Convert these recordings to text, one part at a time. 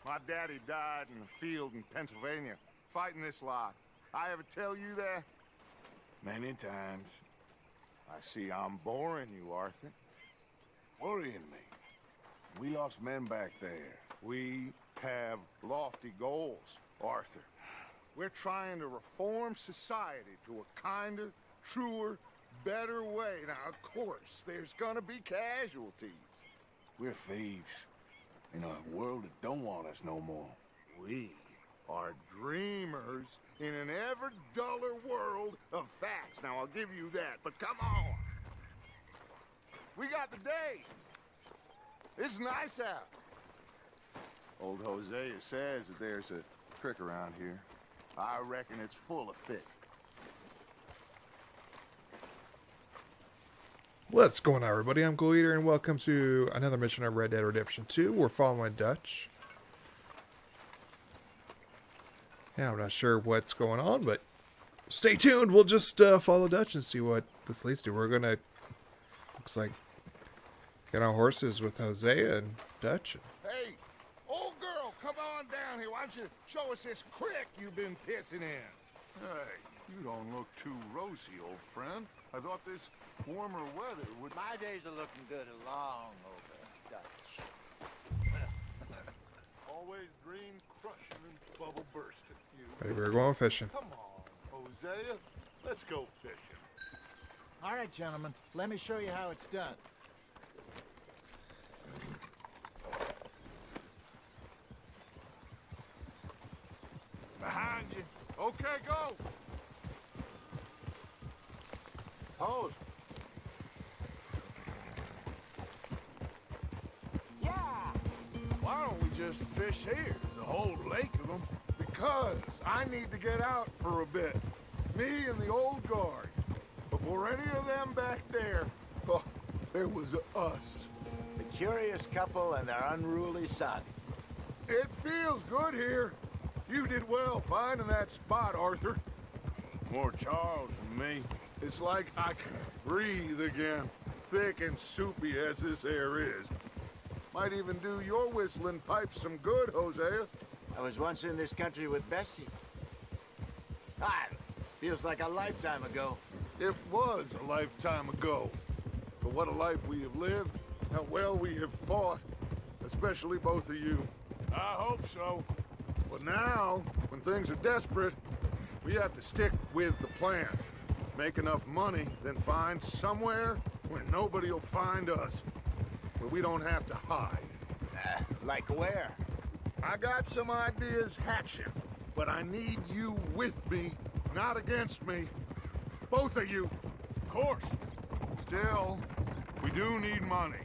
My daddy died in the field in Pennsylvania, fighting this lot. I ever tell you that? Many times. I see I'm boring you, Arthur. Worrying me. We lost men back there. We have lofty goals, Arthur. We're trying to reform society to a kinder, truer, better way. Now, of course, there's gonna be casualties. We're thieves. In a world that don't want us no more. We are dreamers in an ever duller world of facts. Now, I'll give you that, but come on. We got the day. It's nice out. Old Hosea says that there's a creek around here. I reckon it's full of fish. What's going on, everybody? I'm Cool Eater, and welcome to another mission of Red Dead Redemption 2. We're following Dutch. Yeah, I'm not sure what's going on, but stay tuned. We'll just follow Dutch and see what this leads to. We're gonna, looks like, get on horses with Hosea and Dutch. Hey, old girl, come on down here. Why don't you show us this creek you've been pissing in? Hey, you don't look too rosy, old friend. I thought this warmer weather would... My days are looking good along over Dutch. Always dream crushing and bubble bursting, you. Maybe we're going fishing. Come on, Hosea. Let's go fishing. All right, gentlemen, let me show you how it's done. Behind you. Okay, go. Hold. Yeah! Why don't we just fish here? There's a whole lake of them. Because I need to get out for a bit. Me and the old guard. Before any of them back there, oh, there was us. The curious couple and their unruly son. It feels good here. You did well finding that spot, Arthur. More Charles than me. It's like I can breathe again, thick and soupy as this air is. Might even do your whistling pipes some good, Hosea. I was once in this country with Bessie. Ah, feels like a lifetime ago. It was a lifetime ago. But what a life we have lived, how well we have fought, especially both of you. I hope so. But now, when things are desperate, we have to stick with the plan. Make enough money, then find somewhere where nobody will find us. Where we don't have to hide. Like where? I got some ideas hatching, but I need you with me, not against me. Both of you. Of course. Still, we do need money.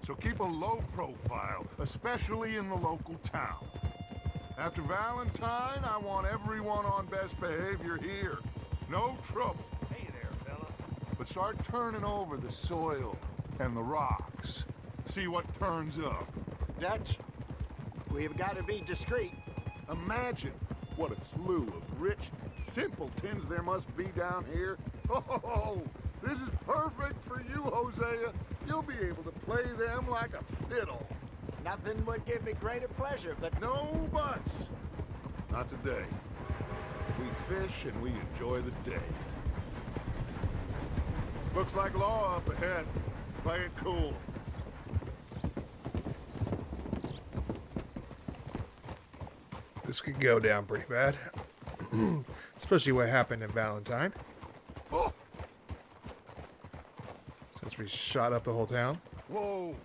So keep a low profile, especially in the local town. After Valentine, I want everyone on best behavior here. No trouble. Hey there, fella. But start turning over the soil and the rocks. See what turns up. Dutch, we've got to be discreet. Imagine what a slew of rich simpletons there must be down here. Oh, this is perfect for you, Hosea. You'll be able to play them like a fiddle. Nothing would give me greater pleasure, but No buts. Not today. We fish and we enjoy the day. Looks like law up ahead. Play it cool. This could go down pretty bad. Especially what happened in Valentine. Oh, Since we shot up the whole town. whoa.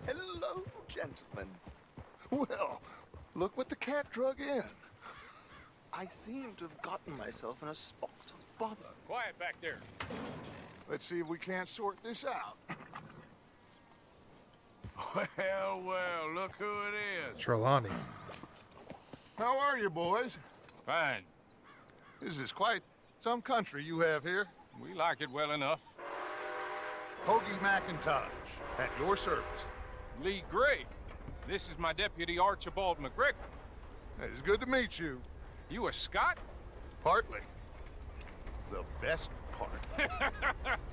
hello, gentlemen. Well, look what the cat drug in. I seem to have gotten myself in a spot of bother. Quiet back there. Let's see if we can't sort this out. Well, well, look who it is. Trelawney. How are you, boys? Fine. This is quite some country you have here. We like it well enough. Hoagie McIntosh, at your service. Lee Gray. This is my deputy, Archibald McGregor. It's good to meet you. You a Scot? Partly. The best part.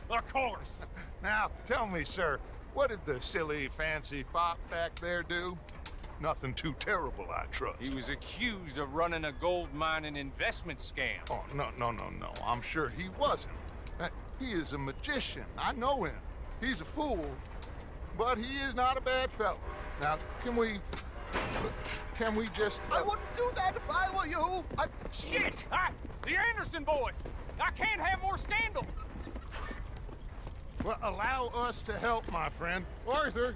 Of course. Now, tell me, sir, What did the silly, fancy fop back there do? Nothing too terrible, I trust. He was accused of running a gold mining investment scam. Oh, no. I'm sure he wasn't. He is a magician. I know him. He's a fool, but he is not a bad fellow. Now, can we just... I wouldn't do that if I were you. Shit! The Anderson boys! I can't have more scandal! Well, allow us to help, my friend. Arthur,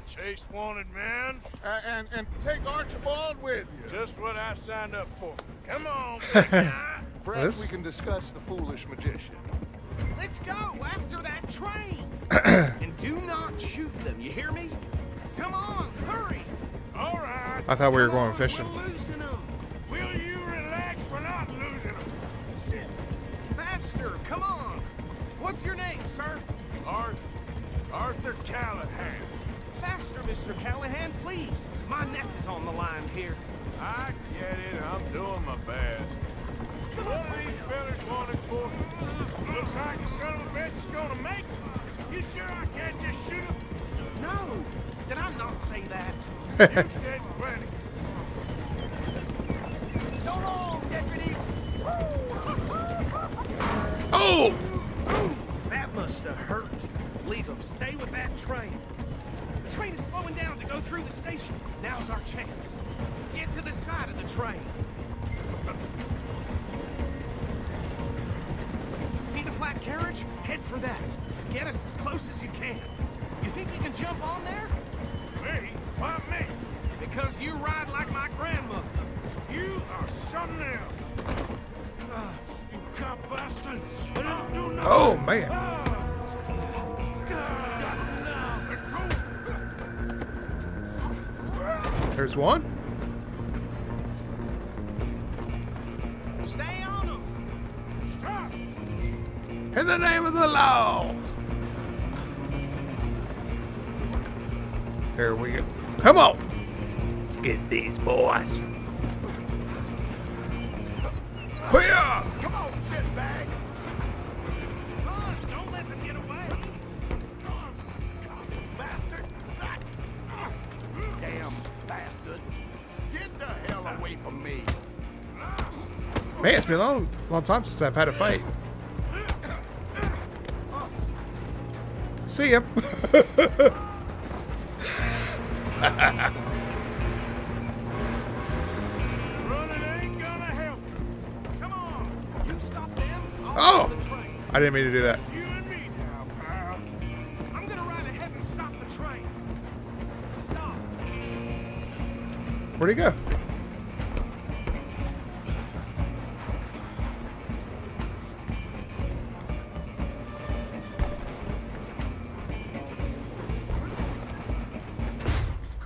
Chase wanted man. and take Archibald with you. Just what I signed up for. Come on, big guy. Perhaps This- we can discuss the foolish magician. Let's go after that train. And do not shoot them, you hear me? Come on, hurry. All right. I thought we were Come going on, fishing. We're losing them. Will you relax? We're not losing them. Faster, come on. What's your name, sir? Arthur Callahan. Faster, Mr. Callahan, please. My neck is on the line here. I get it. I'm doing my best. So what are these fellas wanted for? Looks like the son of a bitch is gonna make it. You sure I can't just shoot him? No, did I not say that? You said plenty. So long, deputy. Oh! That must have hurt. Leave them. Stay with that train. The train is slowing down to go through the station. Now's our chance. Get to the side of the train. See the flat carriage? Head for that. Get us as close as you can. You think you can jump on there? Me? Why me? Because you ride like my grandmother. You are something else. You cop bastard. I didn't do nothing. Oh, man. There's one. Stay on them. Stop. In the name of the law. Here we go. Come on. Let's get these boys. Hoo-yah! Come on, shitbag. Come on, don't let them get away. Bastard. Damn bastard. Get the hell away from me. Man, it's been a long time since I've had a fight. See ya. Running ain't gonna help. Come on. You stop them. Oh! Stop the train. I didn't mean to do that. You and me now, pal. I'm gonna ride ahead and stop the train. Stop. Where'd he go?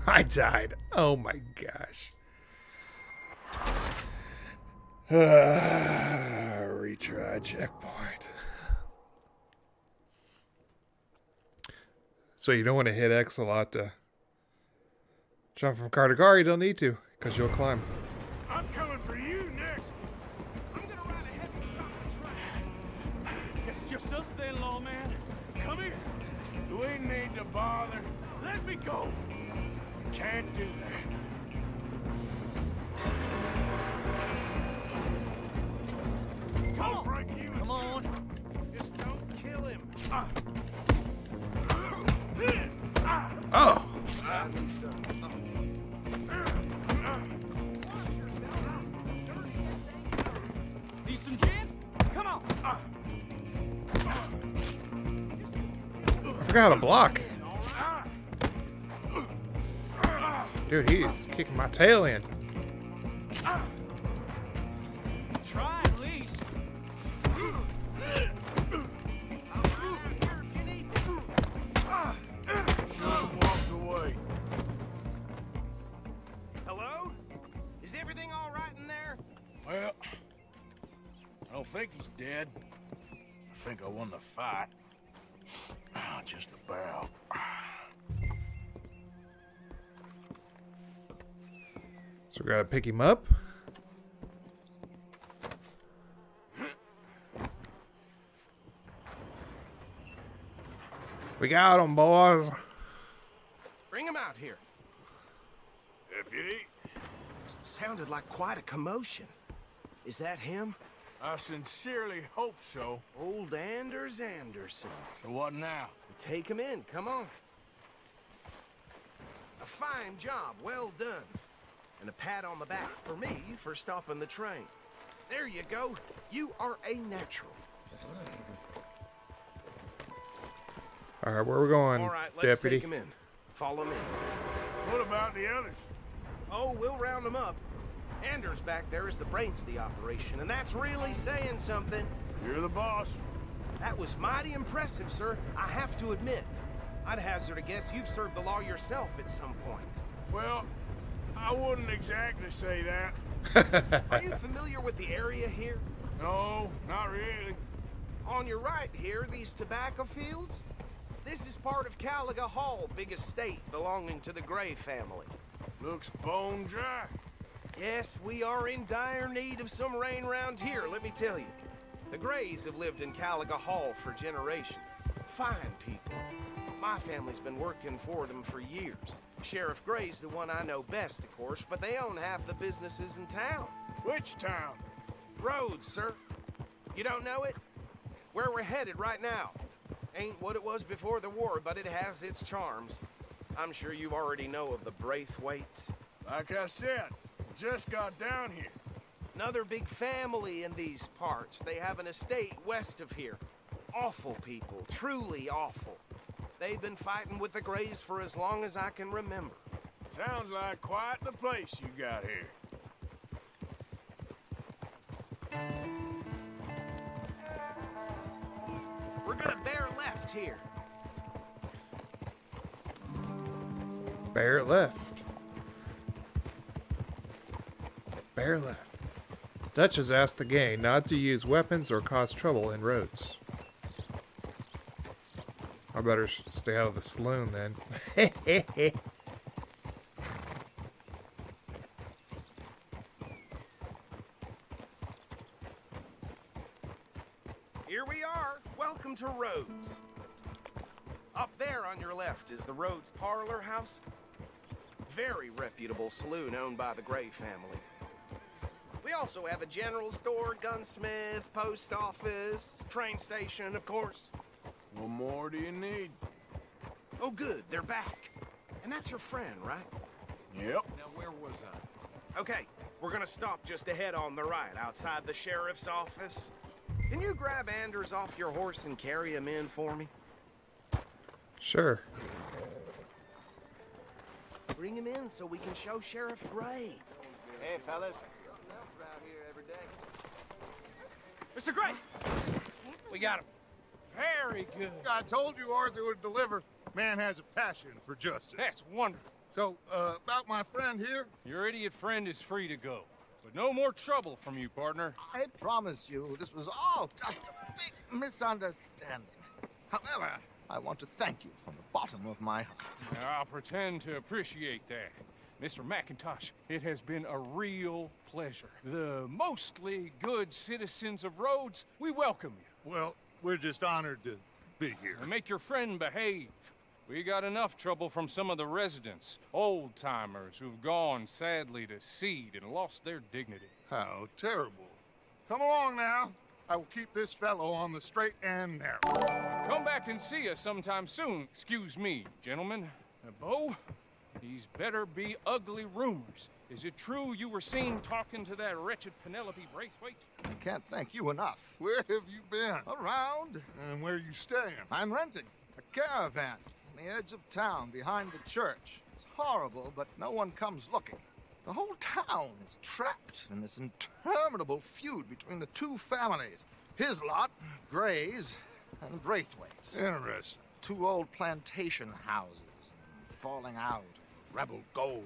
I died. Oh my gosh. Retry checkpoint. So you don't want to hit X a lot to jump from car to car. You don't need to, because you'll climb. I'm coming for you next. I'm gonna ride ahead and stop the train. It's just us then, Lawman. Come here. Do we need to bother? Let me go. Can't do that. Come I'll on. break you. Come on. Just don't kill him. Oh! Need some gin? Come on. I forgot how to block. Dude, he's kicking my tail in. Try at least. Should've walked away. Hello? Is everything all right in there? Well, I don't think he's dead. I think I won the fight. Just about. So we gotta pick him up. We got him, boys. Bring him out here. Deputy, Sounded like quite a commotion. Is that him? I sincerely hope so. Old Anders Anderson. So what now? Take him in, come on. A fine job, well done. And a pat on the back for me for stopping the train. There you go. You are a natural. All right, where are we going, All right, let's Deputy? take him in. Follow me. What about the others? Oh, we'll round them up. Anders back there is the brains of the operation, and that's really saying something. You're the boss. That was mighty impressive, sir. I have to admit. I'd hazard a guess you've served the law yourself at some point. Well, I wouldn't exactly say that. Are you familiar with the area here? No, not really. On your right here, these tobacco fields? This is part of Caliga Hall, big estate belonging to the Gray family. Looks bone dry. Yes, we are in dire need of some rain round here, let me tell you. The Grays have lived in Caliga Hall for generations. Fine people. My family's been working for them for years. Sheriff Gray's the one I know best, of course, but they own half the businesses in town. Which town? Rhodes, sir. You don't know it? Where we're headed right now. Ain't what it was before the war, but it has its charms. I'm sure you already know of the Braithwaites. Like I said, just got down here. Another big family in these parts. They have an estate west of here. Awful people, truly awful. They've been fighting with the Grays for as long as I can remember. Sounds like quite the place you got here. We're gonna bear left here. Bear left. Bear left. Dutch has asked the gang not to use weapons or cause trouble in roads. I better stay out of the saloon then. Here we are. Welcome to Rhodes. Up there on your left is the Rhodes Parlor House. Very reputable saloon owned by the Gray family. We also have a general store, gunsmith, post office, train station, of course. What more do you need? Oh, good, they're back. And that's your friend, right? Yep. Now, where was I? Okay, we're gonna stop just ahead on the right, outside the sheriff's office. Can you grab Anders off your horse and carry him in for me? Sure. Bring him in so we can show Sheriff Gray. Hey, fellas. Mr. Gray! We got him. Very good. I told you Arthur would deliver. Man has a passion for justice. That's wonderful. So, about my friend here? Your idiot friend is free to go. But no more trouble from you, partner. I promise you, this was all just a big misunderstanding. However, I want to thank you from the bottom of my heart. Now, I'll pretend to appreciate that. Mr. McIntosh, it has been a real pleasure. The mostly good citizens of Rhodes, we welcome you. Well, we're just honored to be here. And make your friend behave. We got enough trouble from some of the residents, old-timers who've gone, sadly, to seed and lost their dignity. How terrible. Come along now. I will keep this fellow on the straight and narrow. Come back and see us sometime soon. Excuse me, gentlemen. Bo, these better be ugly rumors. Is it true you were seen talking to that wretched Penelope Braithwaite? I can't thank you enough. Where have you been? Around, And where you staying? I'm renting a caravan on the edge of town behind the church. It's horrible, but no one comes looking. The whole town is trapped in this interminable feud between the two families. His lot, Gray's, and Braithwaite's. Interesting. Two old plantation houses, and falling out, rebel gold,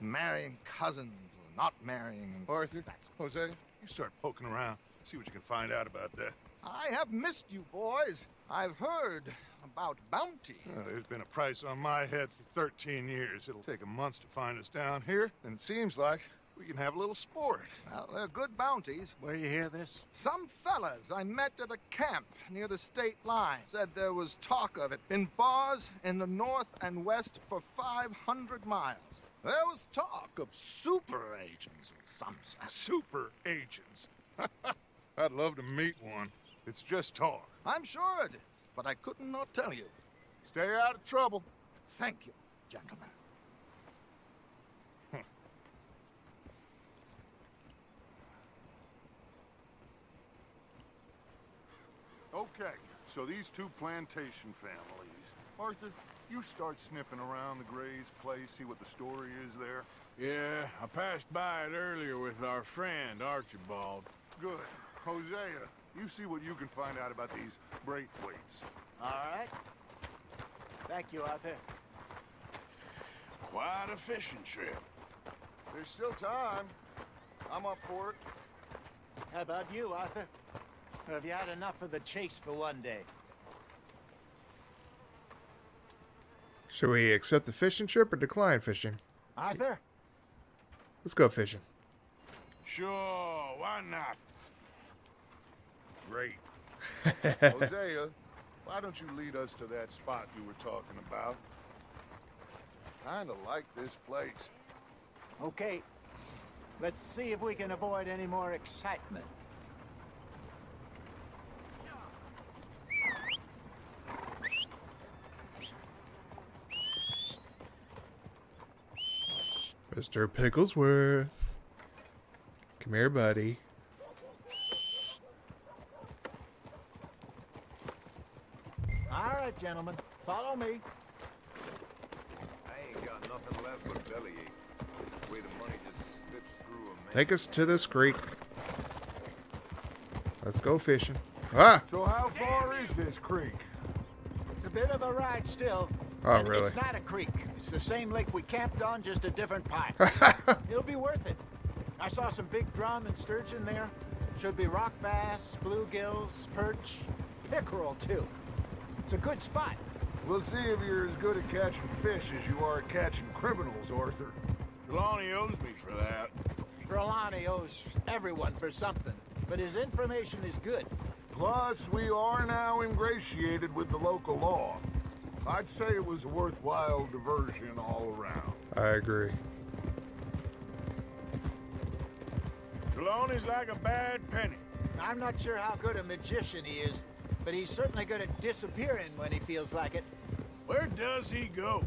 marrying cousins or not marrying. Arthur, Jose, you start poking around. See what you can find out about that. I have missed you, boys. I've heard about bounty. There's been a price on my head for 13 years. It'll take a month to find us down here, and it seems like We can have a little sport. Well, they're good bounties. Where you hear this? Some fellas I met at a camp near the state line said there was talk of it in bars in the north and west for 500 miles. There was talk of super agents of some sort. Super agents. I'd love to meet one. It's just talk. I'm sure it is, but I couldn't not tell you. Stay out of trouble. Thank you, gentlemen. Okay, so these two plantation families. Arthur, you start sniffing around the Gray's place, see what the story is there. Yeah, I passed by it earlier with our friend, Archibald. Good. Hosea, you see what you can find out about these Braithwaites. All right. Thank you, Arthur. Quite a fishing trip. There's still time. I'm up for it. How about you, Arthur? Or have you had enough of the chase for one day? Should we accept the fishing trip or decline fishing? Arthur? Let's go fishing. Sure, why not? Great. Hosea, why don't you lead us to that spot you were talking about? Kinda like this place. Okay. Let's see if we can avoid any more excitement. Mr. Picklesworth. Come here, buddy. All right, gentlemen. Follow me. I ain't got nothing left but bellyache. The way the money just slips through a man. Take us to this creek. Let's go fishing. Ah! So how far is this creek? It's a bit of a ride still. Oh, And really? It's not a creek. It's the same lake we camped on, just a different pipe. It'll be worth it. I saw some big drum and sturgeon there. Should be rock bass, bluegills, perch, pickerel, too. It's a good spot. We'll see if you're as good at catching fish as you are at catching criminals, Arthur. Trelawney owes me for that. Trelawney owes everyone for something, but his information is good. Plus, we are now ingratiated with the local law. I'd say it was a worthwhile diversion all around. I agree. Trelawney's like a bad penny. I'm not sure how good a magician he is, but he's certainly good at disappearing when he feels like it. Where does he go?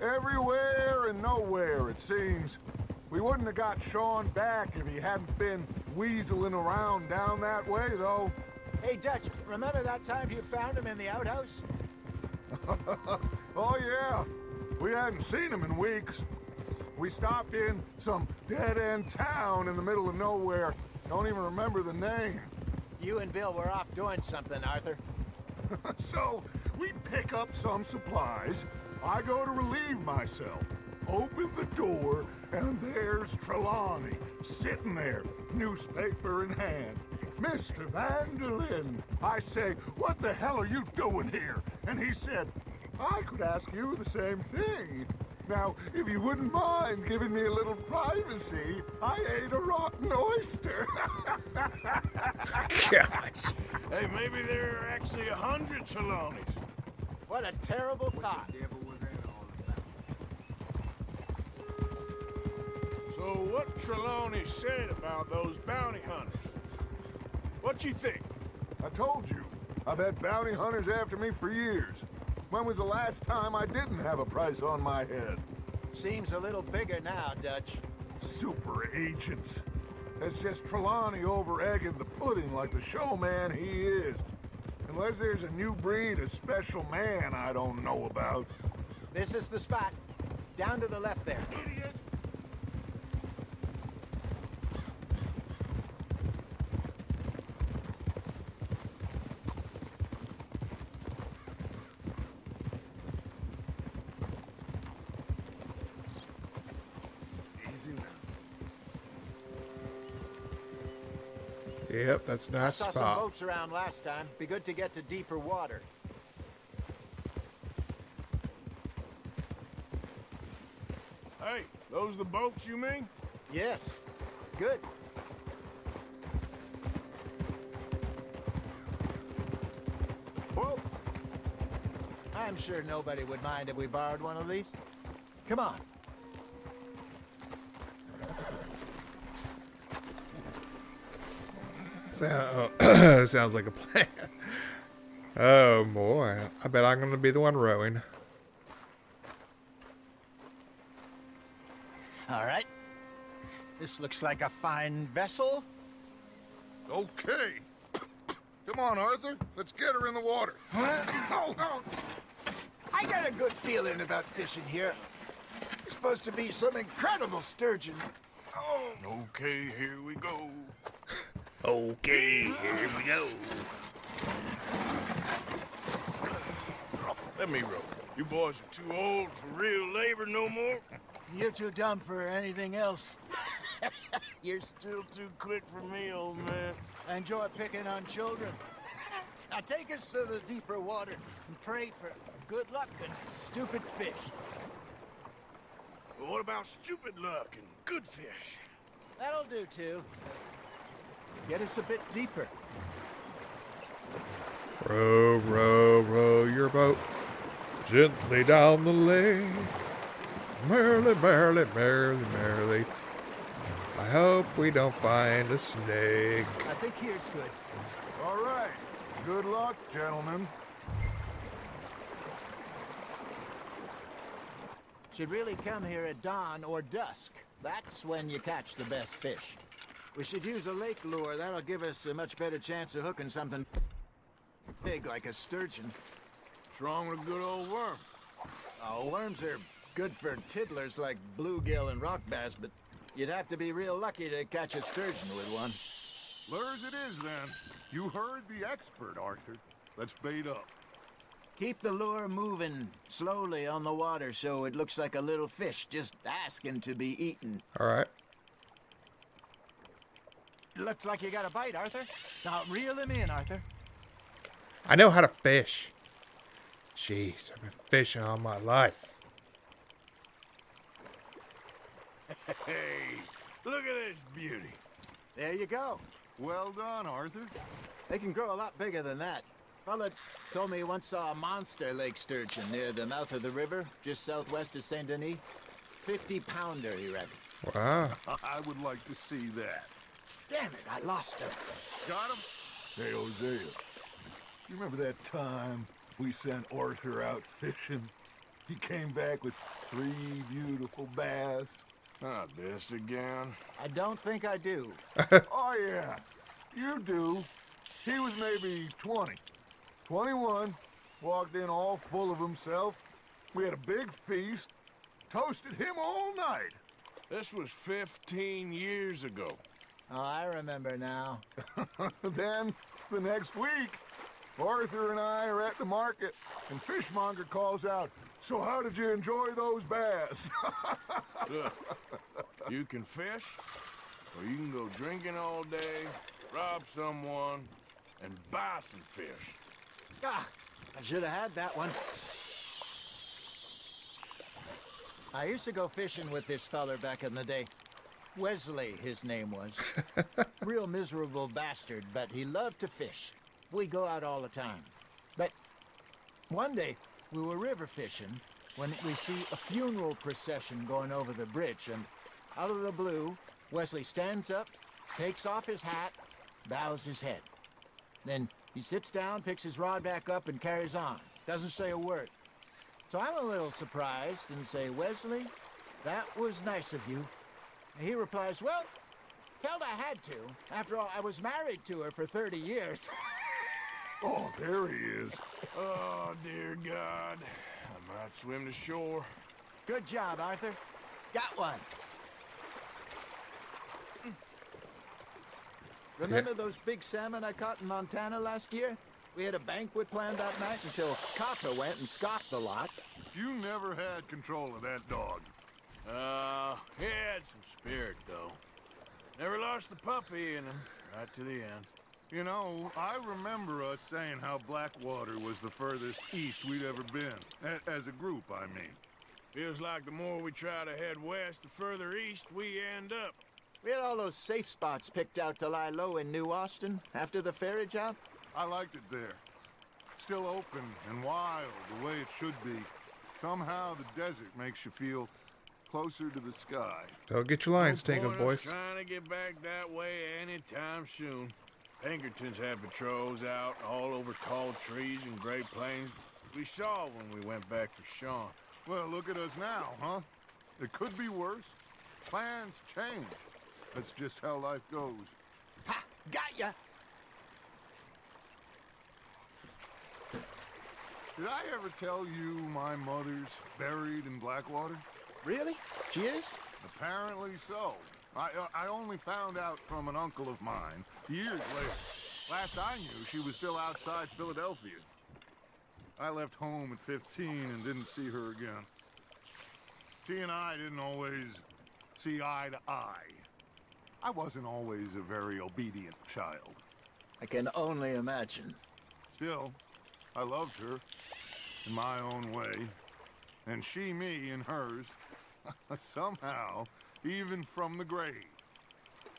Everywhere and nowhere, it seems. We wouldn't have got Sean back if he hadn't been weaseling around down that way, though. Hey, Dutch, remember that time you found him in the outhouse? Oh, yeah. We hadn't seen him in weeks. We stopped in some dead-end town in the middle of nowhere. Don't even remember the name. You and Bill were off doing something, Arthur. So, we pick up some supplies. I go to relieve myself. Open the door, and there's Trelawney, sitting there, newspaper in hand. Mr. Vanderlyn. I say, what the hell are you doing here? And he said, I could ask you the same thing. Now, if you wouldn't mind giving me a little privacy, I ate a rotten oyster. Gosh. Hey, maybe there are actually 100 Trelawneys. What a terrible thought. So what Trelawney said about those bounty hunters? What you think? I told you, I've had bounty hunters after me for years. When was the last time I didn't have a price on my head? Seems a little bigger now, Dutch. Super agents. It's just Trelawney over-egging the pudding like the showman he is. Unless there's a new breed of special man I don't know about. This is the spot. Down to the left there. Idiot! Easy now. Yep, that's a I nice saw some spot. boats around last time. Be good to get to deeper water. Hey, those the boats you mean? Yes. Good. Whoa. I'm sure nobody would mind if we borrowed one of these. Come on. Sounds like a plan. Oh boy, I bet I'm gonna be the one rowing. All right. This looks like a fine vessel. Okay. Come on, Arthur. Let's get her in the water. I got a good feeling about fishing here. It's supposed to be some incredible sturgeon. Okay, here we go. Okay, here we go. Let me row. You boys are too old for real labor no more. You're too dumb for anything else. You're still too quick for me, old man. I enjoy picking on children. Now take us to the deeper water and pray for good luck and stupid fish. But what about stupid luck and good fish? That'll do too. Get us a bit deeper. Row, row, row your boat gently down the lake. Merrily, merrily, merrily, merrily. I hope we don't find a snake. I think here's good. All right. Good luck, gentlemen. Should really come here at dawn or dusk. That's when you catch the best fish. We should use a lake lure. That'll give us a much better chance of hooking something big like a sturgeon. What's wrong with a good old worm? Oh, worms are good for tiddlers like bluegill and rock bass, but you'd have to be real lucky to catch a sturgeon with one. Lures it is, then. You heard the expert, Arthur. Let's bait up. Keep the lure moving slowly on the water so it looks like a little fish just asking to be eaten. All right. Looks like you got a bite, Arthur. Now reel him in, Arthur. I know how to fish. Jeez, I've been fishing all my life. Hey, look at this beauty. There you go. Well done, Arthur. They can grow a lot bigger than that. Fella told me he once saw a monster lake sturgeon near the mouth of the river, just southwest of Saint Denis. 50-pounder, he reckoned. Wow. I would like to see that. Damn it, I lost him. Got him? Hey, Hosea, you remember that time we sent Arthur out fishing? He came back with 3 beautiful bass. Not this again. I don't think I do. Oh, yeah, you do. He was maybe 20, 21, walked in all full of himself. We had a big feast, toasted him all night. This was 15 years ago. Oh, I remember now. Then, the next week, Arthur and I are at the market, and Fishmonger calls out, "So how did you enjoy those bass?" Look, you can fish, or you can go drinking all day, rob someone, and buy some fish. Ah, I should have had that one. I used to go fishing with this feller back in the day. Wesley, his name was. Real miserable bastard, but he loved to fish. We go out all the time. But one day, we were river fishing when we see a funeral procession going over the bridge, and out of the blue, Wesley stands up, takes off his hat, bows his head. Then he sits down, picks his rod back up, and carries on. Doesn't say a word. So I'm a little surprised and say, "Wesley, that was nice of you." And he replies, "Well, felt I had to. After all, I was married to her for 30 years. Oh, there he is. Oh, dear God. I might swim to shore. Good job, Arthur. Got one. Remember those big salmon I caught in Montana last year? We had a banquet planned that night until Copper went and scoffed the lot. You never had control of that dog. He had some spirit, though. Never lost the puppy in him, right to the end. You know, I remember us saying how Blackwater was the furthest east we'd ever been. As a group, I mean. Feels like the more we try to head west, the further east we end up. We had all those safe spots picked out to lie low in New Austin after the ferry job. I liked it there. Still open and wild, the way it should be. Somehow the desert makes you feel closer to the sky. Don't get your lines tangled, Point us boys. trying to get back that way anytime soon. Pinkertons had patrols out all over tall trees and Great Plains. We saw when we went back for Sean. Well, look at us now, huh? It could be worse. Plans change. That's just how life goes. Ha! Got ya! Did I ever tell you my mother's buried in Blackwater? Really? She is? Apparently so. I only found out from an uncle of mine years later. Last I knew, she was still outside Philadelphia. I left home at 15 and didn't see her again. She and I didn't always see eye to eye. I wasn't always a very obedient child. I can only imagine. Still, I loved her in my own way, and she me in hers. Somehow, even from the grave,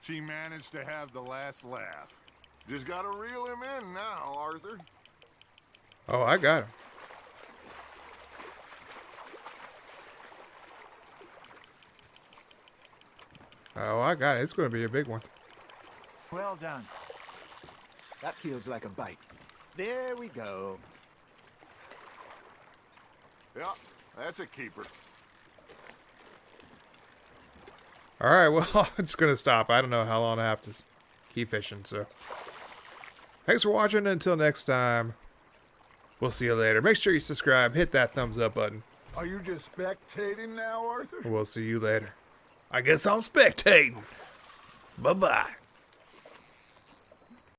she managed to have the last laugh. Just gotta reel him in now, Arthur. Oh, I got him. Oh, I got it. It's going to be a big one. Well done. That feels like a bite. There we go. Yeah, that's a keeper. All right, well, it's going to stop. I don't know how long I have to keep fishing, so. Thanks for watching. Until next time, we'll see you later. Make sure you subscribe. Hit that thumbs up button. Are you just spectating now, Arthur? We'll see you later. I guess I'm spectating. Bye-bye.